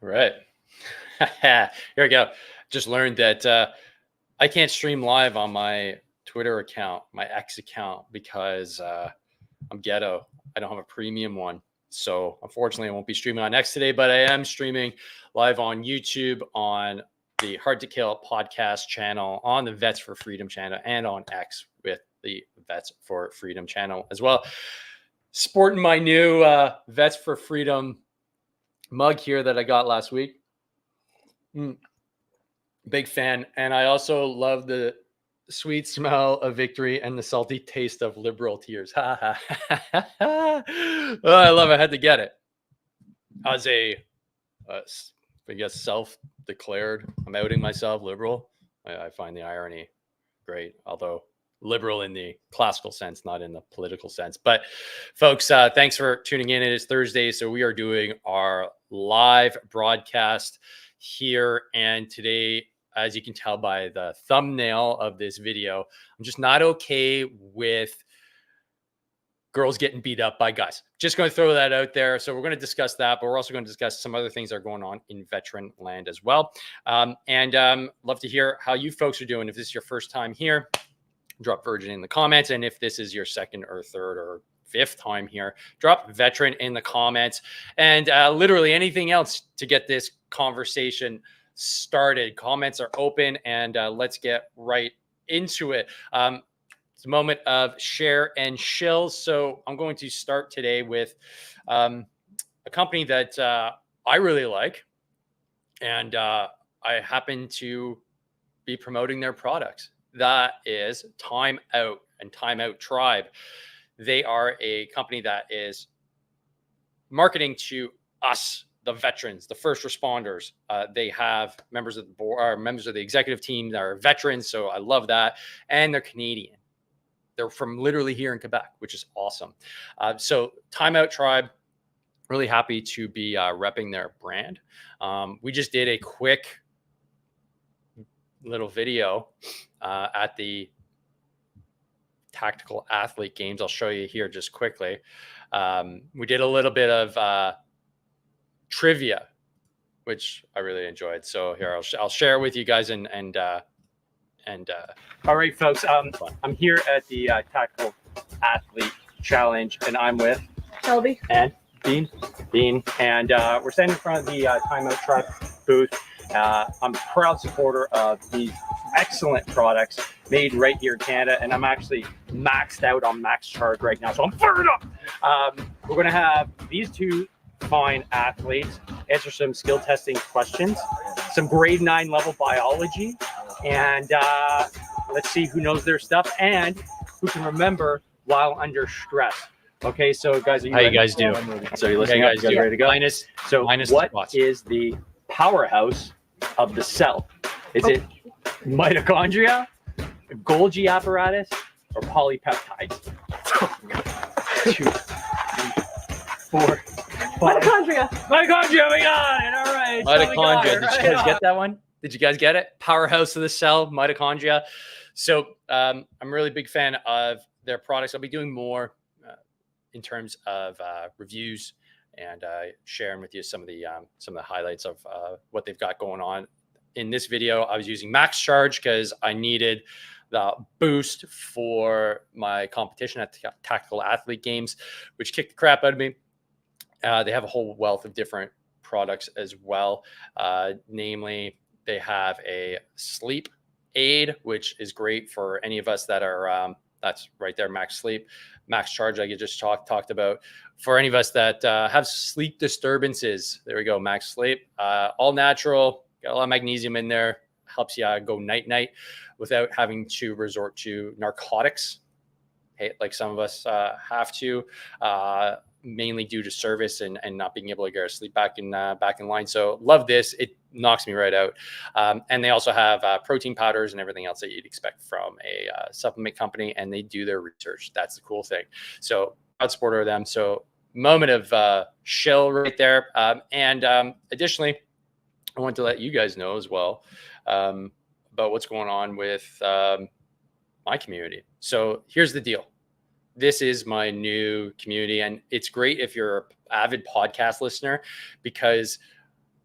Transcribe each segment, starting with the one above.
All right. Here we go. Just learned that I can't stream live on my Twitter account, my X account, because I'm ghetto. I don't have a premium one. So unfortunately, I won't be streaming on X today, but I am streaming live on YouTube, on the Hard to Kill podcast channel, on the Vets for Freedom channel, and on X with the Vets for Freedom channel as well. Sporting my new Vets for Freedom mug here that I got last week. Big fan. And I also love the sweet smell of victory and the salty taste of liberal tears. Oh, I love it. I had to get it. As a, I guess, self-declared, I'm outing myself liberal. I find the irony great, although liberal in the classical sense, not in the political sense. But folks, thanks for tuning in. It is Thursday, so we are doing our live broadcast here. And today, as you can tell by the thumbnail of this video, I'm just not okay with girls getting beat up by guys. Just going to throw that out there. So we're going to discuss that, but we're also going to discuss some other things that are going on in veteran land as well. And love to hear how you folks are doing. If this is your first time here, drop Virgin in the comments. And if this is your second or third or fifth time here, drop veteran in the comments, and literally anything else to get this conversation started. Comments are open, and let's get right into it. It's a moment of share and shill. So I'm going to start today with a company that I really like, and I happen to be promoting their products. That is Time Out and Time Out Tribe. They are a company that is marketing to us, the veterans, the first responders. They have members of the board, members of the executive team that are veterans. So I love that. And they're Canadian. They're from literally here in Quebec, which is awesome. So Time Out Tribe, really happy to be repping their brand. We just did a quick little video at the Tactical Athlete Games. I'll show you here just quickly. We did a little bit of trivia, which I really enjoyed. So here, I'll share it with you guys. And all right, folks, I'm here at the Tactical Athlete Challenge, and I'm with Shelby and Dean, and we're standing in front of the Time Out Tribe booth. I'm a proud supporter of these excellent products made right here in Canada, and I'm actually maxed out on max charge right now, so I'm fired up. We're going to have these two fine athletes answer some skill testing questions, some grade 9 level biology, and let's see who knows their stuff and who can remember while under stress. Okay, so guys, are you How ready? you guys do? So you're listening, guys, do. ready to go? Minus What is the powerhouse of the cell? Is it mitochondria, Golgi apparatus, or polypeptides? 2, 3, 4, 5. Mitochondria. Mitochondria, we got it. All right. Mitochondria. Did you guys get that one? Did you guys get it? Powerhouse of the cell, mitochondria. So I'm a really big fan of their products. I'll be doing more in terms of reviews and sharing with you some of the highlights of what they've got going on. In this video, I was using max charge because I needed the boost for my competition at the Tactical Athlete Games, which kicked the crap out of me. They have a whole wealth of different products as well. Namely, they have a sleep aid, which is great for any of us that are, that's right there, max sleep, max charge, like you just talked about. For any of us that have sleep disturbances, there we go, max sleep, all natural, got a lot of magnesium in there, helps you go night-night without having to resort to narcotics, like some of us have to, mainly due to service and not being able to get our sleep back in line. So love this. It knocks me right out. And they also have protein powders and everything else that you'd expect from a supplement company, and they do their research. That's the cool thing. So proud supporter of them. So moment of shill right there. And additionally, I want to let you guys know as well about what's going on with my community. So here's the deal. This is my new community, and it's great if you're an avid podcast listener, because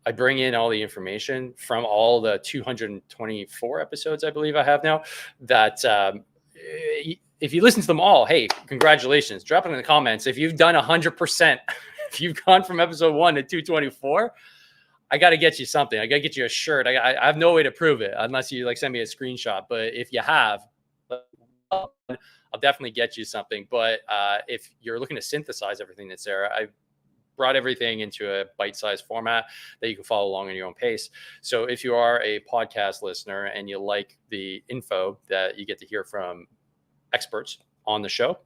I bring in all the information from all the 224 episodes I believe I have now. That if you listen to them all, hey, congratulations! Drop it in the comments if you've done 100%. If you've gone from episode 1 to 224. I got to get you something. I got to get you a shirt. I have no way to prove it unless you like send me a screenshot. But if you have, I'll definitely get you something. But if you're looking to synthesize everything that's there, I brought everything into a bite-sized format that you can follow along at your own pace. So if you are a podcast listener and you like the info that you get to hear from experts on the show,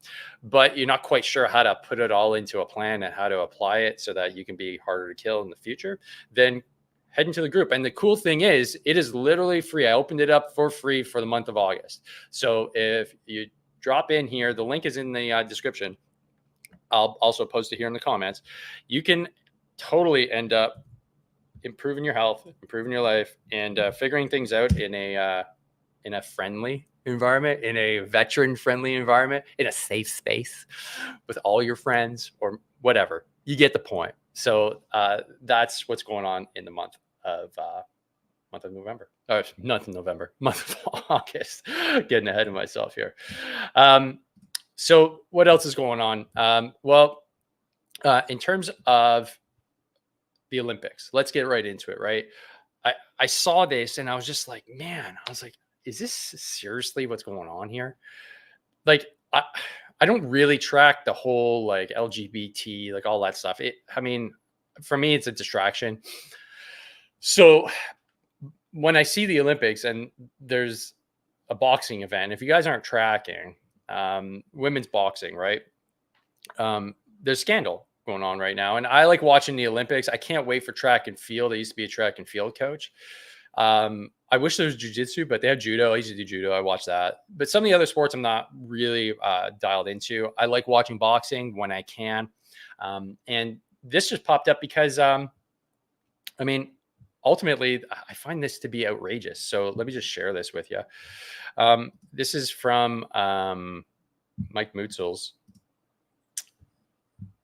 but you're not quite sure how to put it all into a plan and how to apply it so that you can be harder to kill in the future, then head into the group. And the cool thing is, it is literally free. I opened it up for free for the month of August. So if you drop in here, the link is in the description. I'll also post it here in the comments. You can totally end up improving your health, improving your life, and figuring things out in a friendly environment, in a veteran friendly environment, in a safe space with all your friends or whatever. You get the point. So that's what's going on in the month of November. Or not November, month of August. Getting ahead of myself here. So what else is going on? In terms of the Olympics, let's get right into it, right? I saw this and I was just like, man, is this seriously what's going on here? Like, I don't really track the whole like LGBT, like all that stuff. For me, it's a distraction. So when I see the Olympics and there's a boxing event, if you guys aren't tracking women's boxing, right? There's scandal going on right now. And I like watching the Olympics. I can't wait for track and field. I used to be a track and field coach. I wish there was jiu-jitsu, but they have judo. I used to do judo. I watch that. But some of the other sports I'm not really dialed into. I like watching boxing when I can. And this just popped up because, ultimately, I find this to be outrageous. So let me just share this with you. This is from Mike Mutzel's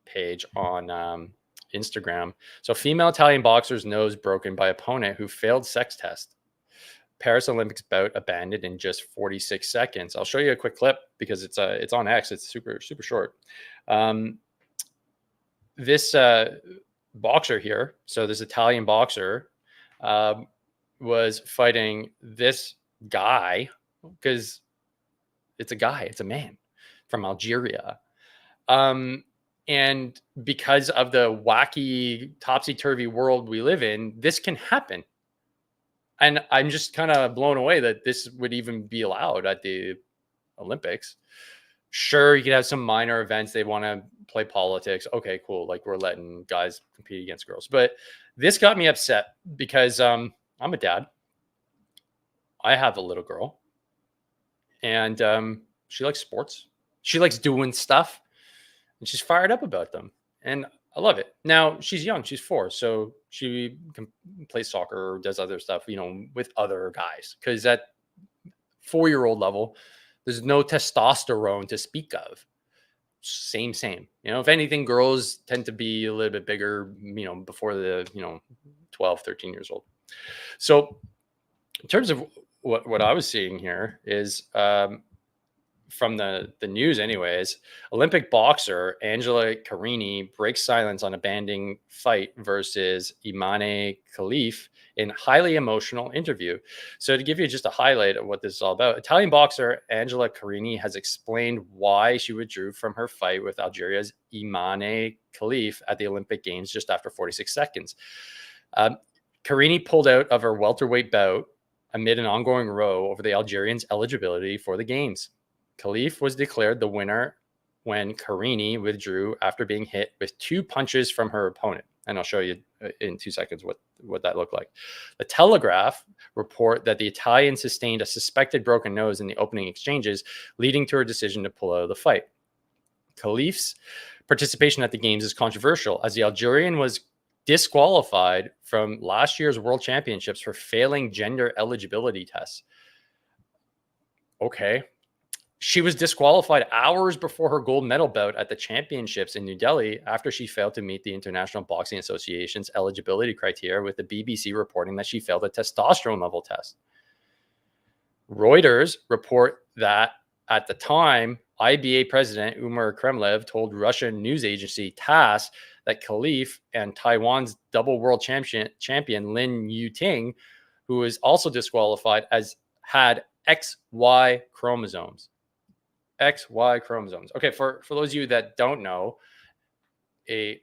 page on Instagram. So female Italian boxer's nose broken by opponent who failed sex test. Paris Olympics bout abandoned in just 46 seconds. I'll show you a quick clip because it's on X. It's super, super short. This boxer here, so this Italian boxer was fighting this guy because it's a guy, it's a man from Algeria. And because of the wacky, topsy-turvy world we live in, this can happen. And I'm just kind of blown away that this would even be allowed at the Olympics. Sure, you could have some minor events. They want to play politics. Okay, cool. Like we're letting guys compete against girls. But this got me upset because I'm a dad. I have a little girl. And she likes sports. She likes doing stuff. And she's fired up about them. And I love it. Now, she's young. She's 4. So she can play soccer or does other stuff, with other guys. Because at 4-year-old level, there's no testosterone to speak of. Same. If anything, girls tend to be a little bit bigger, before the, 12, 13 years old. So in terms of what I was seeing here is from the news anyways, Olympic boxer Angela Carini breaks silence on abandoning fight versus Imane Khalif in highly emotional interview. So to give you just a highlight of what this is all about, Italian boxer Angela Carini has explained why she withdrew from her fight with Algeria's Imane Khalif at the Olympic Games just after 46 seconds. Carini pulled out of her welterweight bout amid an ongoing row over the Algerians' eligibility for the Games. Khalif was declared the winner when Carini withdrew after being hit with 2 punches from her opponent. And I'll show you in 2 seconds what that looked like. The Telegraph report that the Italian sustained a suspected broken nose in the opening exchanges, leading to her decision to pull out of the fight. Khalif's participation at the Games is controversial, as the Algerian was disqualified from last year's World Championships for failing gender eligibility tests. Okay. She was disqualified hours before her gold medal bout at the championships in New Delhi after she failed to meet the International Boxing Association's eligibility criteria, with the BBC reporting that she failed a testosterone level test. Reuters report that at the time, IBA president Umar Kremlev told Russian news agency TASS that Khalif and Taiwan's double world champion Lin Yuting, who was also disqualified, had XY chromosomes. XY chromosomes. Okay, for those of you that don't know, a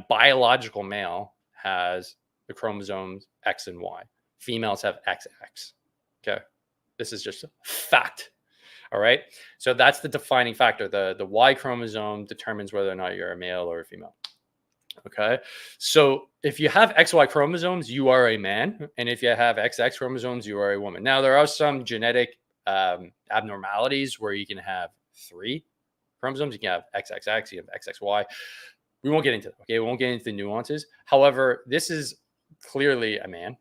biological male has the chromosomes X and Y. Females have XX. Okay, this is just a fact. All right, so that's the defining factor. The Y chromosome determines whether or not you're a male or a female. Okay, so if you have XY chromosomes, you are a man, and if you have XX chromosomes, you are a woman. Now, there are some genetic abnormalities where you can have 3 chromosomes. You can have XXX, you have XXY. We won't get into that. Okay, we won't get into the nuances. However, this is clearly a man,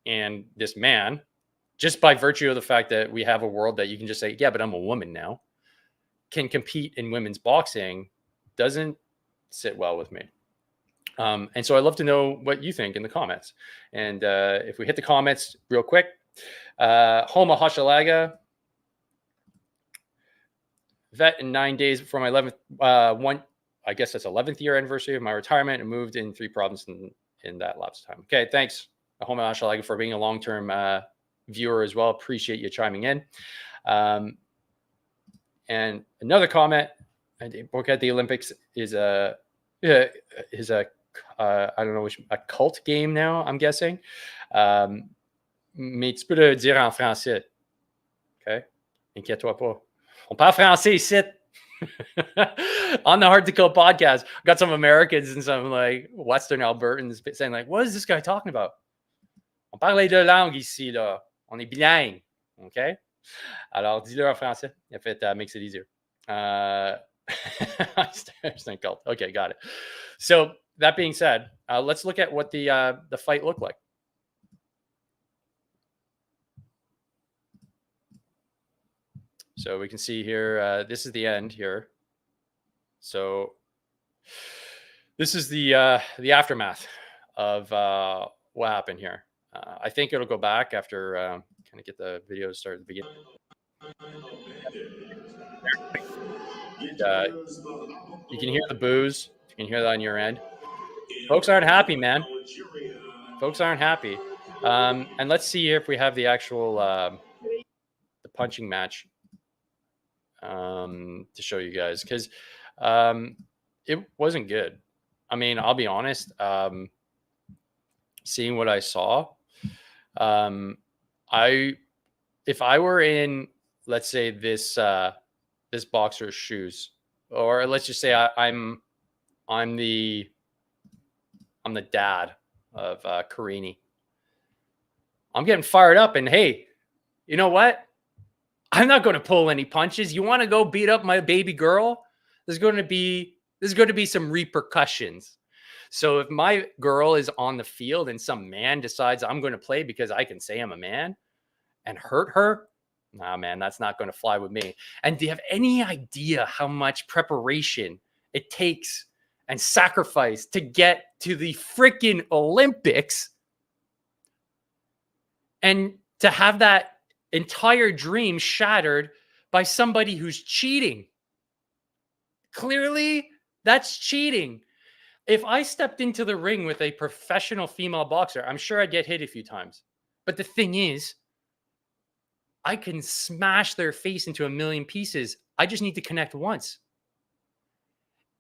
and this man, just by virtue of the fact that we have a world that you can just say, yeah, but I'm a woman now, can compete in women's boxing, doesn't sit well with me. And so I'd love to know what you think in the comments. And if we hit the comments real quick, Homa Hochelaga, vet in 9 days before my 11th, I guess that's 11th year anniversary of my retirement, and moved in 3 provinces in that lapse of time. Okay, thanks, Homa Hochelaga, for being a long-term viewer as well. Appreciate you chiming in. And another comment, book at the Olympics is a I don't know, a cult game now, I'm guessing. Mais tu peux le dire en français. Okay? Inquiète-toi pas. On parle français ici. On the Hard to Kill podcast, got some Americans and some like Western Albertans saying like, what is this guy talking about? On parle les 2 langues ici, là. On est bilingue. Okay? Alors, dis-le en français. If it makes it easier. Cult. Okay, got it. So that being said, let's look at what the fight looked like. So we can see here, this is the end here. So this is the aftermath of what happened here. I think it'll go back after kind of get the video started at the beginning. And, you can hear the boos. You can hear that on your end. Folks aren't happy, man. Folks aren't happy. And let's see here if we have the actual the punching match to show you guys, because it wasn't good. I mean, I'll be honest. Seeing what I saw, if I were in, let's say, this boxer's shoes, or let's just say I'm the dad of Carini, I'm getting fired up, and hey, you know what? I'm not going to pull any punches. You want to go beat up my baby girl? There's going to be some repercussions. So if my girl is on the field and some man decides I'm going to play because I can say I'm a man and hurt her, nah, man, that's not going to fly with me. And do you have any idea how much preparation it takes and sacrifice to get to the freaking Olympics, and to have that entire dream shattered by somebody who's cheating? Clearly, that's cheating. If I stepped into the ring with a professional female boxer, I'm sure I'd get hit a few times. But the thing is, I can smash their face into a million pieces. I just need to connect once.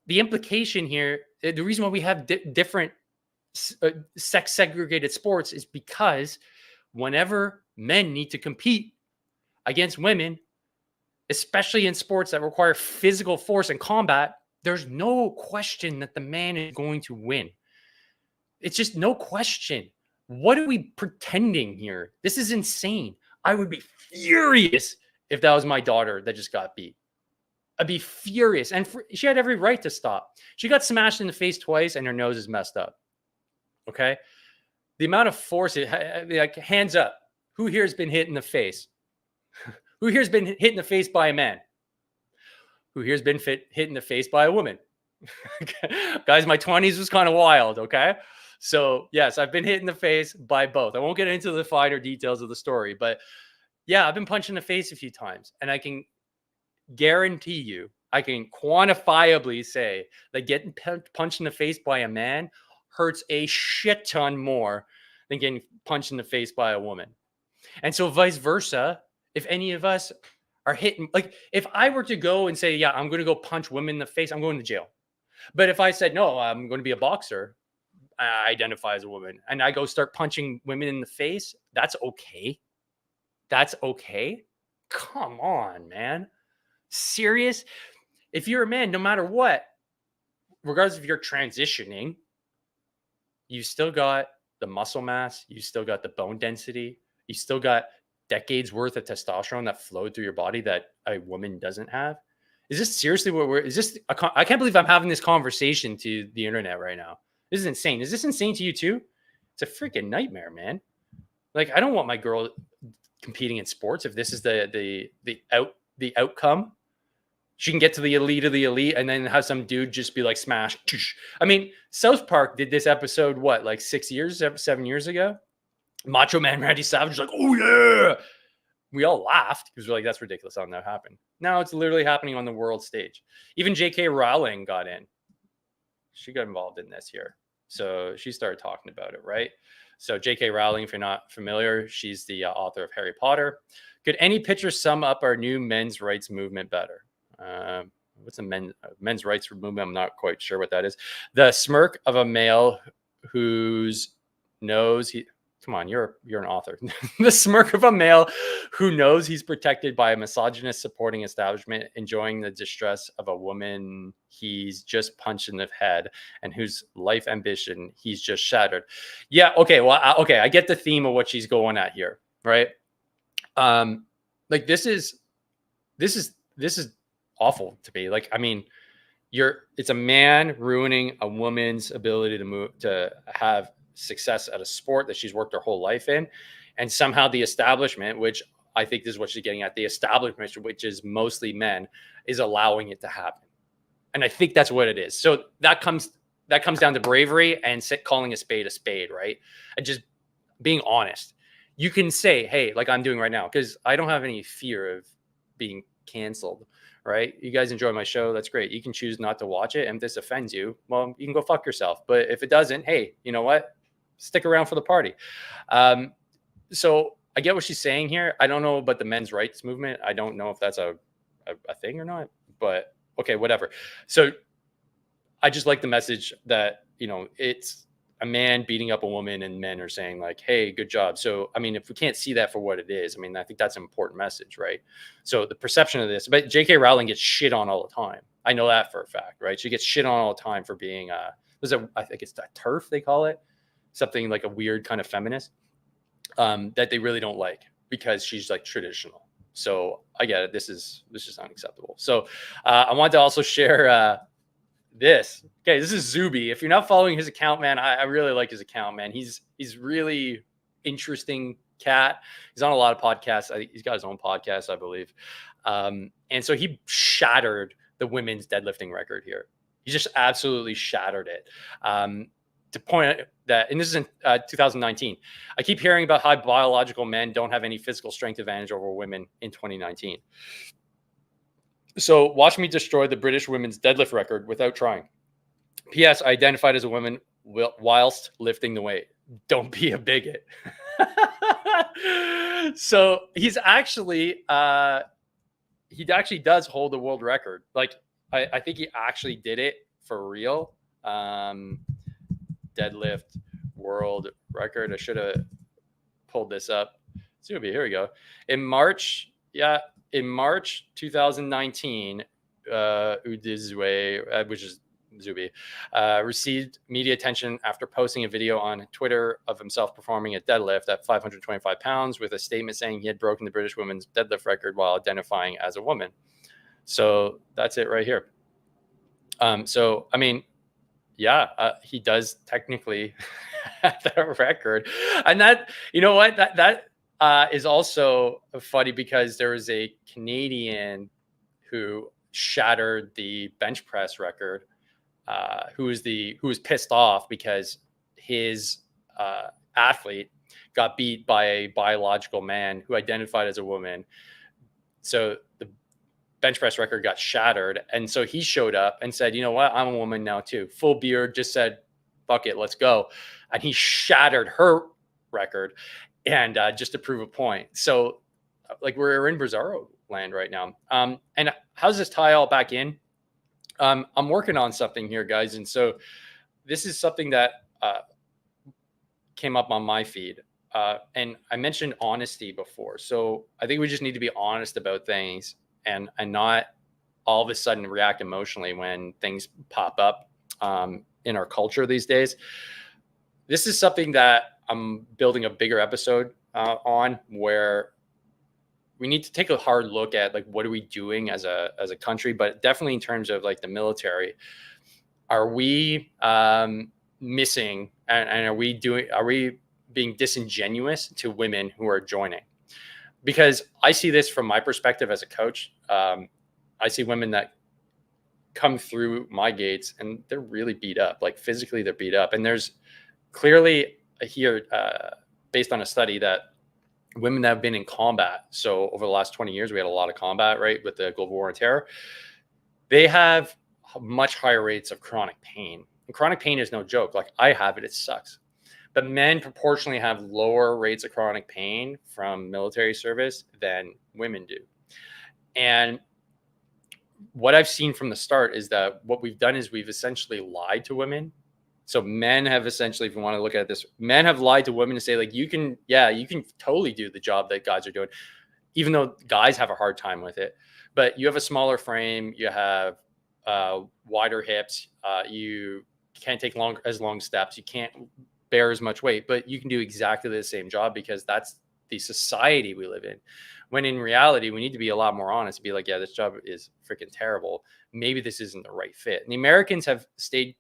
The implication here, the reason why we have different sex segregated sports is because whenever men need to compete against women, especially in sports that require physical force and combat, there's no question that the man is going to win. It's just no question. What are we pretending here? This is insane. I would be furious if that was my daughter that just got beat. I'd be furious. And she had every right to stop. She got smashed in the face twice and her nose is messed up. Okay? The amount of force, like, hands up. Who here has been hit in the face? Who here's been hit in the face by a man? Who here's been hit in the face by a woman? Guys, my 20s was kind of wild, okay? So, yes, I've been hit in the face by both. I won't get into the finer details of the story, but yeah, I've been punched in the face a few times. And I can guarantee you, I can quantifiably say that getting punched in the face by a man hurts a shit ton more than getting punched in the face by a woman. And so vice versa, if any of us are hitting, like if I were to go and say, yeah, I'm going to go punch women in the face, I'm going to jail. But if I said, no, I'm going to be a boxer, I identify as a woman, and I go start punching women in the face, that's okay. That's okay. Come on, man. Serious? If you're a man, no matter what, regardless if you're transitioning, you still got the muscle mass, you still got the bone density, you still got decades worth of testosterone that flowed through your body that a woman doesn't have. Is this seriously what is this? I can't believe I'm having this conversation to the internet right now. This is insane. Is this insane to you too? It's a freaking nightmare, man. Like, I don't want my girl competing in sports if this is the outcome. She can get to the elite of the elite and then have some dude just be like smash. I mean, South Park did this episode, what, like 7 years ago? Macho Man Randy Savage was like, oh yeah. We all laughed because we're like, that's ridiculous. How did that happen? Now it's literally happening on the world stage. Even J.K. Rowling got in. She got involved in this here. So she started talking about it, right? So J.K. Rowling, if you're not familiar, she's the author of Harry Potter. Could any picture sum up our new men's rights movement better? What's a men's rights movement? I'm not quite sure what that is. The smirk of a male whose knows he... Come on, you're an author. The smirk of a male who knows he's protected by a misogynist supporting establishment, enjoying the distress of a woman he's just punched in the head and whose life ambition he's just shattered. Yeah, okay, well, okay, I get the theme of what she's going at here, right? Like this is awful to me. Like, I mean, it's a man ruining a woman's ability to have success at a sport that she's worked her whole life in, and somehow the establishment, which I think this is what she's getting at, the establishment, which is mostly men, is allowing it to happen. And I think that's what it is. So that comes down to bravery and calling a spade, right? And just being honest. You can say, hey, like I'm doing right now, because I don't have any fear of being canceled, right? You guys enjoy my show. That's great. You can choose not to watch it. And if this offends you, well, you can go fuck yourself. But if it doesn't, hey, you know what? Stick around for the party. So I get what she's saying here. I don't know about the men's rights movement. I don't know if that's a thing or not, but okay, whatever. So I just like the message that, you know, it's a man beating up a woman and men are saying like, hey, good job. So, I mean, if we can't see that for what it is, I mean, I think that's an important message, right? So the perception of this, but J.K. Rowling gets shit on all the time. I know that for a fact, right? She gets shit on all the time for being, I think it's a TERF, they call it. Something like a weird kind of feminist that they really don't like because she's like traditional. So I get it. This is unacceptable. So I wanted to also share this. Okay, this is Zuby. If you're not following his account, man, I really like his account, man. He's really interesting cat. He's on a lot of podcasts. He's got his own podcast, I believe. And so he shattered the women's deadlifting record here. He just absolutely shattered it. To point out that, and this is in 2019, I keep hearing about how biological men don't have any physical strength advantage over women in 2019. So watch me destroy the British women's deadlift record without trying. P.S. I identified as a woman whilst lifting the weight. Don't be a bigot. So he's actually, he actually does hold the world record. Like, I think he actually did it for real. Deadlift world record. I should have pulled this up. Zuby, here we go. In March 2019, Udizwe, which is Zuby, received media attention after posting a video on Twitter of himself performing a deadlift at 525 pounds with a statement saying he had broken the British women's deadlift record while identifying as a woman. So that's it right here. So, I mean, yeah, he does technically have that record. And that, you know what, that is also funny because there was a Canadian who shattered the bench press record, who was pissed off because his athlete got beat by a biological man who identified as a woman. So the bench press record got shattered. And so he showed up and said, you know what? I'm a woman now too. Full beard, just said, fuck it, let's go. And he shattered her record and just to prove a point. So like we're in Bizarro land right now. And how does this tie all back in? I'm working on something here, guys. And so this is something that came up on my feed. And I mentioned honesty before. So I think we just need to be honest about things and not all of a sudden react emotionally when things pop up in our culture these days. This is something that I'm building a bigger episode on, where we need to take a hard look at, like, what are we doing as a country, but definitely in terms of like the military. Are we missing and are we being disingenuous to women who are joining? Because I see this from my perspective as a coach. I see women that come through my gates and they're really beat up, like physically they're beat up. And there's clearly here, based on a study, that women that have been in combat, so over the last 20 years, we had a lot of combat, right, with the global war on terror, they have much higher rates of chronic pain. And chronic pain is no joke. Like, I have it, it sucks. But men proportionally have lower rates of chronic pain from military service than women do. And what I've seen from the start is that what we've done is we've essentially lied to women. So men have essentially, if you want to look at this, men have lied to women to say, like, you can totally do the job that guys are doing, even though guys have a hard time with it. But you have a smaller frame, you have wider hips, you can't take as long steps, you can't bear as much weight, but you can do exactly the same job because that's the society we live in. When in reality, we need to be a lot more honest, be like, yeah, this job is freaking terrible. Maybe this isn't the right fit. And the Americans have stayed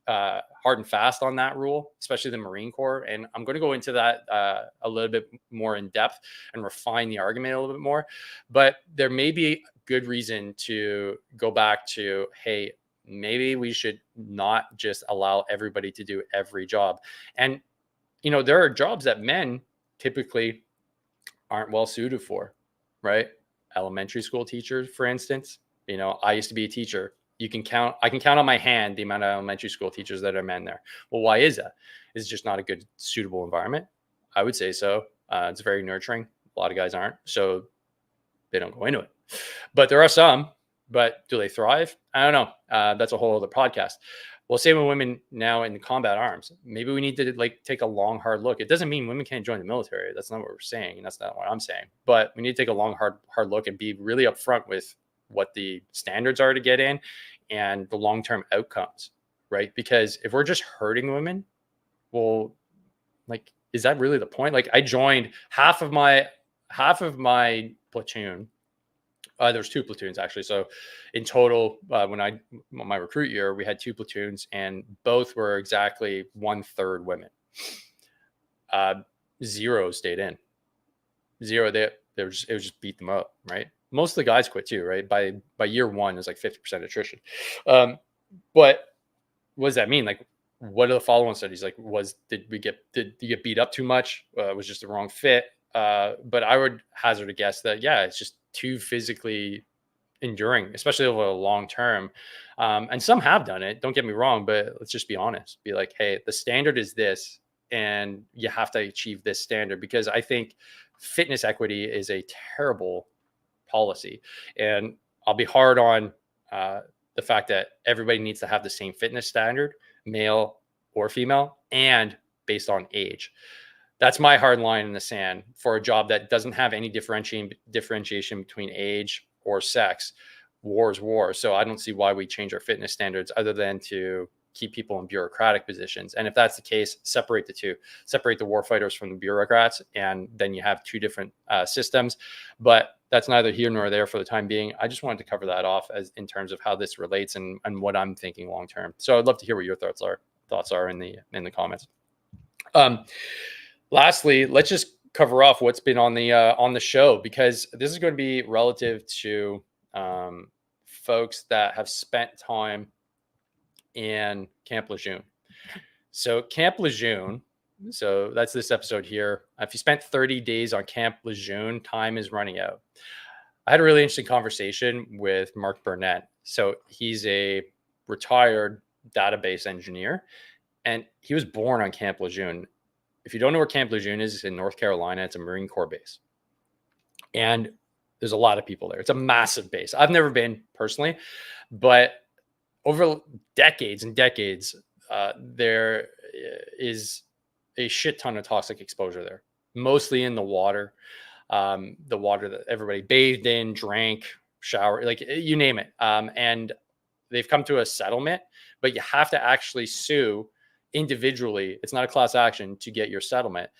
hard and fast on that rule, especially the Marine Corps. And I'm going to go into that a little bit more in depth and refine the argument a little bit more. But there may be good reason to go back to, hey, maybe we should not just allow everybody to do every job. And, you know, there are jobs that men typically aren't well suited for, right? Elementary school teachers, for instance. You know, I used to be a teacher. I can count on my hand the amount of elementary school teachers that are men there. Well, why is that? Is it just not a good, suitable environment? I would say so. It's very nurturing. A lot of guys aren't, so they don't go into it. But there are some. But do they thrive? I don't know. That's a whole other podcast. Well, same with women now in the combat arms. Maybe we need to take a long, hard look. It doesn't mean women can't join the military. That's not what we're saying. And that's not what I'm saying. But we need to take a long, hard look and be really upfront with what the standards are to get in and the long-term outcomes, right? Because if we're just hurting women, well, like, is that really the point? Like, I joined half of my platoon. There's 2 platoons actually. So in total, my recruit year, we had 2 platoons and both were exactly 1/3 women. 0 stayed in. 0, it was just beat them up, right? Most of the guys quit too, right? By year 1, it was like 50% attrition. But what does that mean? Like, what are the follow-on studies? Like, did you get beat up too much? Was just the wrong fit? But I would hazard a guess that, yeah, it's just too physically enduring, especially over a long term. And some have done it, don't get me wrong, but let's just be honest. Be like, hey, the standard is this, and you have to achieve this standard, because I think fitness equity is a terrible policy. And I'll be hard on the fact that everybody needs to have the same fitness standard, male or female, and based on age. That's my hard line in the sand for a job that doesn't have any differentiation between age or sex. War is war. So I don't see why we change our fitness standards other than to keep people in bureaucratic positions. And if that's the case, separate the two. Separate the warfighters from the bureaucrats, and then you have 2 different systems. But that's neither here nor there for the time being. I just wanted to cover that off as in terms of how this relates and what I'm thinking long term. So I'd love to hear what your thoughts are in the comments. Lastly, let's just cover off what's been on the show, because this is going to be relative to folks that have spent time in Camp Lejeune. So Camp Lejeune, so that's this episode here. If you spent 30 days on Camp Lejeune, time is running out. I had a really interesting conversation with Mark Burnett. So he's a retired database engineer, and he was born on Camp Lejeune. If you don't know where Camp Lejeune is, it's in North Carolina. It's a Marine Corps base. And there's a lot of people there. It's a massive base. I've never been personally, but over decades and decades, there is a shit ton of toxic exposure there, mostly in the water that everybody bathed in, drank, showered, like you name it. And they've come to a settlement, but you have to actually sue individually. It's not a class action to get your settlement.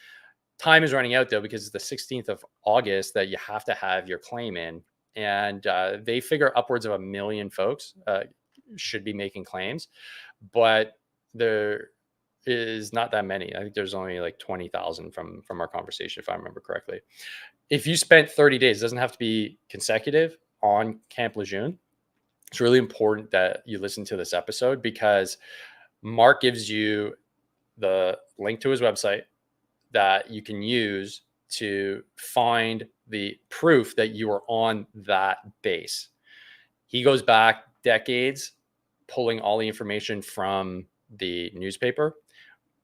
Time is running out though, because it's the 16th of August that you have to have your claim in. And they figure upwards of 1 million folks should be making claims, but there is not that many. I think there's only like 20,000 from our conversation, if I remember correctly. If you spent 30 days, it doesn't have to be consecutive, on Camp Lejeune. It's really important that you listen to this episode, because Mark gives you the link to his website that you can use to find the proof that you are on that base. He goes back decades, pulling all the information from the newspaper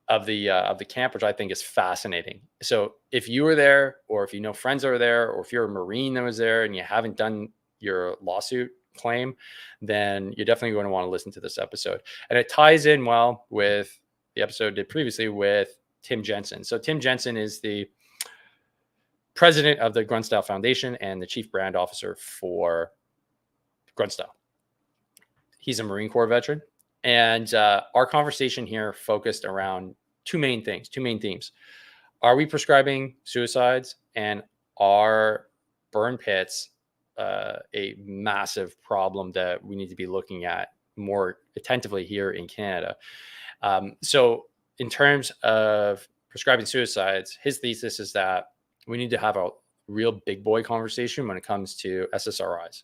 of the camp, which I think is fascinating. So if you were there, or if you know friends that are there, or if you're a Marine that was there and you haven't done your lawsuit claim, then you're definitely going to want to listen to this episode. And it ties in well with the episode I did previously with Tim Jensen. So Tim Jensen is the president of the Grunstyle Foundation and the chief brand officer for Grunstyle. He's a Marine Corps veteran. And our conversation here focused around two main themes. Are we prescribing suicides, and are burn pits a massive problem that we need to be looking at more attentively here in Canada? So in terms of prescribing suicides, his thesis is that we need to have a real big boy conversation when it comes to SSRIs.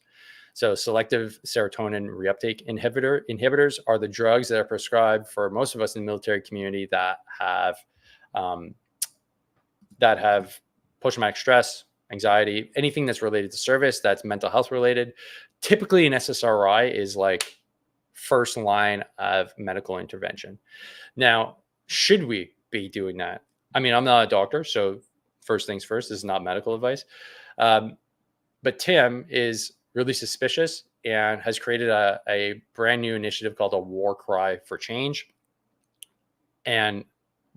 So selective serotonin reuptake inhibitors are the drugs that are prescribed for most of us in the military community that have post-traumatic stress, anxiety, anything that's related to service, that's mental health related. Typically an SSRI is like first line of medical intervention. Now, should we be doing that? I mean, I'm not a doctor, so first things first, this is not medical advice. But Tim is really suspicious and has created a brand new initiative called a War Cry for Change, and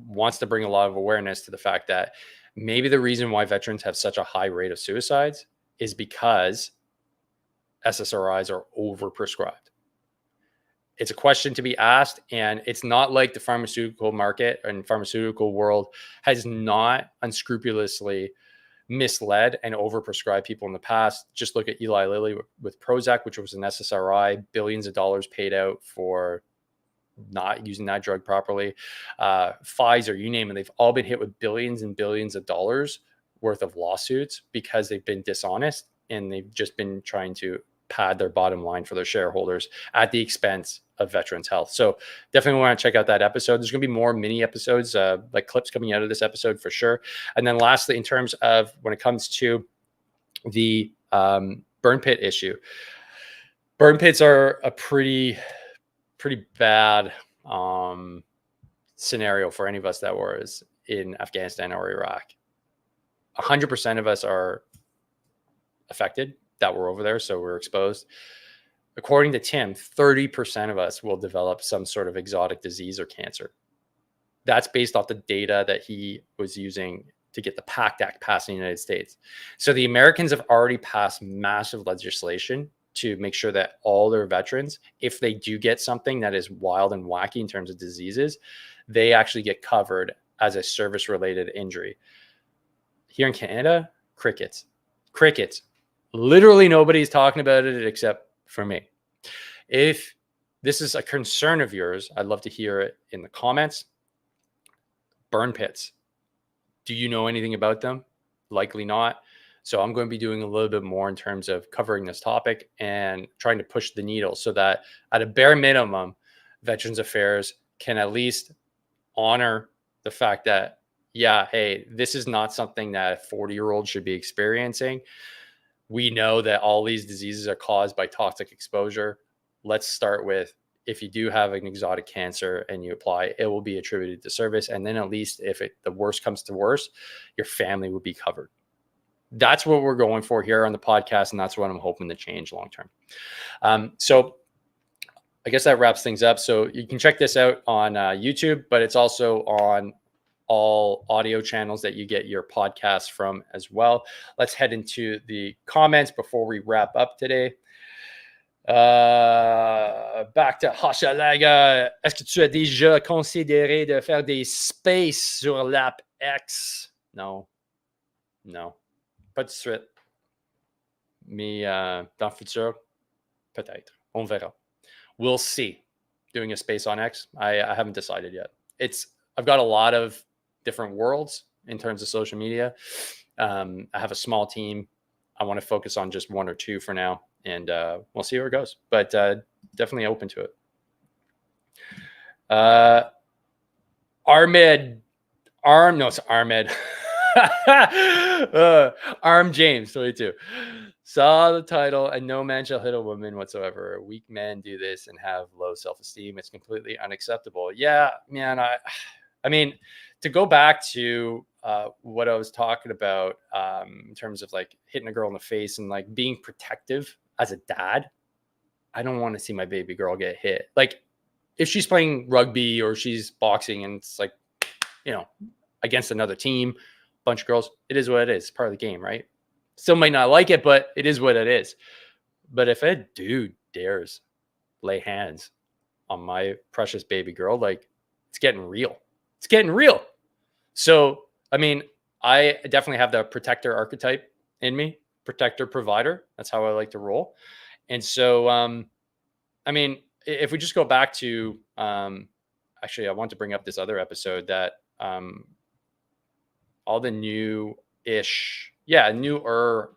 wants to bring a lot of awareness to the fact that maybe the reason why veterans have such a high rate of suicides is because SSRIs are overprescribed. It's a question to be asked, and it's not like the pharmaceutical market and pharmaceutical world has not unscrupulously misled and overprescribed people in the past. Just look at Eli Lilly with Prozac, which was an SSRI, billions of dollars paid out for not using that drug properly. Pfizer, you name it, they've all been hit with billions and billions of dollars worth of lawsuits because they've been dishonest, and they've just been trying to pad their bottom line for their shareholders at the expense of veterans' health. So definitely want to check out that episode. There's going to be more mini episodes, like clips coming out of this episode for sure. And then lastly, in terms of when it comes to the burn pit issue, burn pits are a pretty bad scenario for any of us that were in Afghanistan or Iraq. 100% of us are affected that were over there, so we're exposed. According to Tim, 30% of us will develop some sort of exotic disease or cancer. That's based off the data that he was using to get the PACT Act passed in the United States. So the Americans have already passed massive legislation to make sure that all their veterans, if they do get something that is wild and wacky in terms of diseases, they actually get covered as a service-related injury. Here in Canada, crickets. Literally nobody's talking about it except for me. If this is a concern of yours, I'd love to hear it in the comments. Burn pits. Do you know anything about them? Likely not. So I'm going to be doing a little bit more in terms of covering this topic and trying to push the needle so that at a bare minimum, Veterans Affairs can at least honor the fact that, yeah, hey, this is not something that a 40-year-old should be experiencing. We know that all these diseases are caused by toxic exposure. Let's start with, if you do have an exotic cancer and you apply, it will be attributed to service. And then at least if the worst comes to worst, your family will be covered. That's what we're going for here on the podcast. And that's what I'm hoping to change long-term. So I guess that wraps things up. So you can check this out on YouTube, but it's also on all audio channels that you get your podcasts from as well. Let's head into the comments before we wrap up today. Back to Hochelaga. Est-ce que tu as déjà considéré de faire des spaces sur l'app X? Non. Pas de suite. Mais dans le futur, peut-être. On verra. We'll see. Doing a space on X. I haven't decided yet. I've got a lot of different worlds in terms of social media. I have a small team. I want to focus on just one or two for now, and we'll see where it goes. But definitely open to it. Armed. Arm James 22. Saw the title, and no man shall hit a woman whatsoever. Weak men do this and have low self-esteem. It's completely unacceptable. Yeah, man. I mean, to go back to what I was talking about in terms of like hitting a girl in the face and like being protective as a dad, I don't want to see my baby girl get hit. Like if she's playing rugby or she's boxing and it's like, against another team, bunch of girls, it is what it is. It's part of the game, right? Still might not like it, but it is what it is. But if a dude dares lay hands on my precious baby girl, like it's getting real. It's getting real. So, I mean, I definitely have the protector archetype in me, protector provider. That's how I like to roll. And so, I mean, if we just go back to, actually, I want to bring up this other episode that all the newer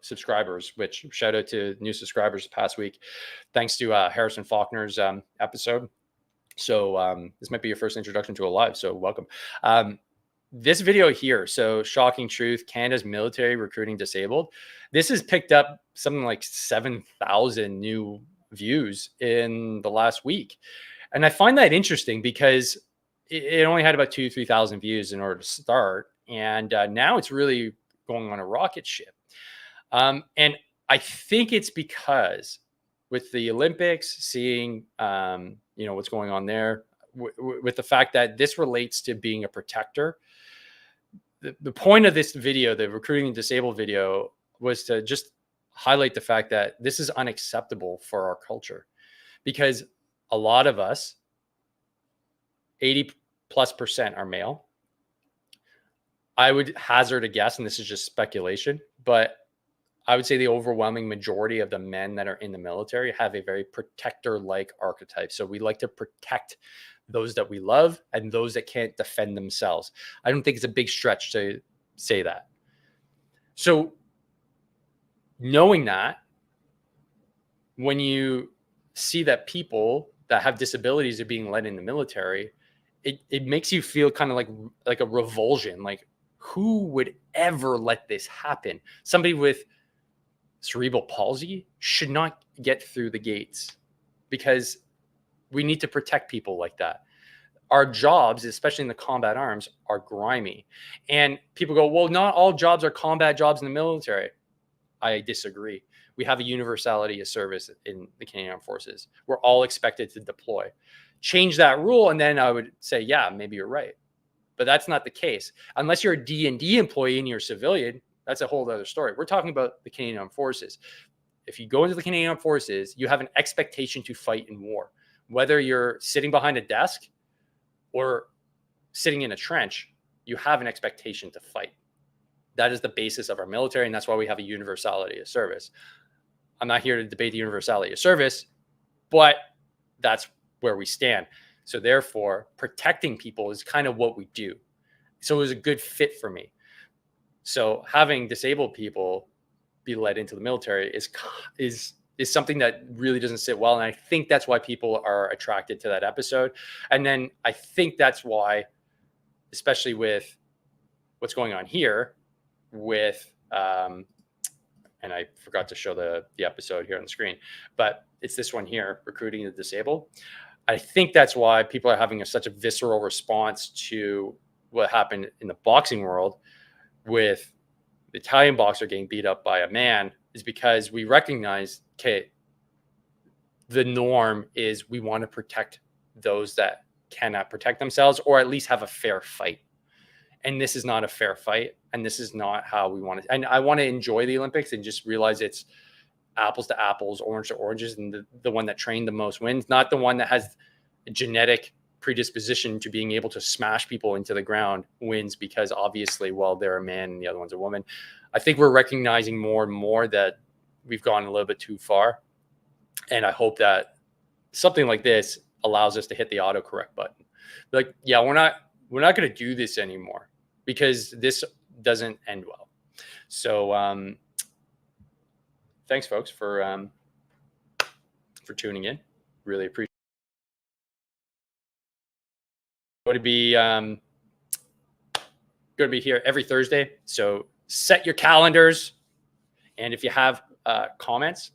subscribers, which shout out to new subscribers past week, thanks to Harrison Faulkner's episode. So this might be your first introduction to a live, so welcome. This video here, so shocking truth, Canada's military recruiting disabled. This has picked up something like 7,000 new views in the last week. And I find that interesting because it only had about 3,000 views in order to start. And now it's really going on a rocket ship. And I think it's because with the Olympics, seeing, what's going on there, with the fact that this relates to being a protector. The point of this video, the recruiting disabled video, was to just highlight the fact that this is unacceptable for our culture, because a lot of us, 80+% are male. I would hazard a guess, and this is just speculation, but I would say the overwhelming majority of the men that are in the military have a very protector-like archetype. So we like to protect those that we love and those that can't defend themselves. I don't think it's a big stretch to say that. So knowing that, when you see that people that have disabilities are being led in the military, it makes you feel kind of like a revulsion. Like, who would ever let this happen? Somebody with cerebral palsy should not get through the gates, because we need to protect people like that. Our jobs, especially in the combat arms, are grimy. And people go, well, not all jobs are combat jobs in the military. I disagree. We have a universality of service in the Canadian Armed Forces. We're all expected to deploy. Change that rule, and then I would say, yeah, maybe you're right. But that's not the case. Unless you're a D&D employee and you're a civilian, that's a whole other story. We're talking about the Canadian Armed Forces. If you go into the Canadian Armed Forces, you have an expectation to fight in war. Whether you're sitting behind a desk or sitting in a trench, you have an expectation to fight. That is the basis of our military, and that's why we have a universality of service. I'm not here to debate the universality of service, but that's where we stand. So therefore, protecting people is kind of what we do. So it was a good fit for me. So having disabled people be led into the military is something that really doesn't sit well, and I think that's why people are attracted to that episode. And then I think that's why, especially with what's going on here with and I forgot to show the episode here on the screen, but it's this one here, recruiting the disabled. I think that's why people are having such a visceral response to what happened in the boxing world with the Italian boxer getting beat up by a man, is because we recognize, okay, the norm is we want to protect those that cannot protect themselves, or at least have a fair fight. And this is not a fair fight. And this is not how we want to. And I want to enjoy the Olympics and just realize it's apples to apples, orange to oranges. And the one that trained the most wins, not the one that has a genetic predisposition to being able to smash people into the ground wins because obviously, well, they're a man and the other one's a woman. I think we're recognizing more and more that we've gone a little bit too far. And I hope that something like this allows us to hit the autocorrect button. Like, yeah, we're not going to do this anymore because this doesn't end well. So thanks, folks, for tuning in. Really appreciate it. Going to be here every Thursday. So set your calendars. And if you have comments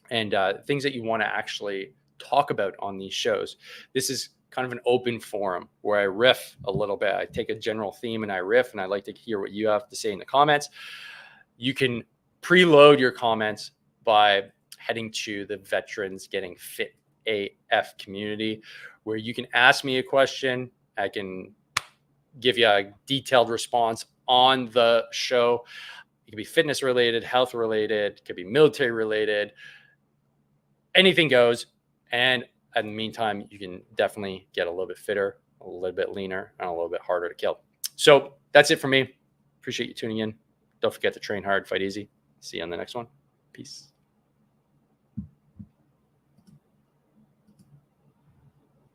and things that you want to actually talk about on these shows, this is kind of an open forum where I riff a little bit. I take a general theme and I riff, and I'd like to hear what you have to say in the comments. You can preload your comments by heading to the Veterans Getting Fit AF community, where you can ask me a question. I can give you a detailed response on the show. It could be fitness related, health related, it could be military related, anything goes. And in the meantime, you can definitely get a little bit fitter, a little bit leaner, and a little bit harder to kill. So that's it for me. Appreciate you tuning in. Don't forget to train hard, fight easy. See you on the next one. Peace.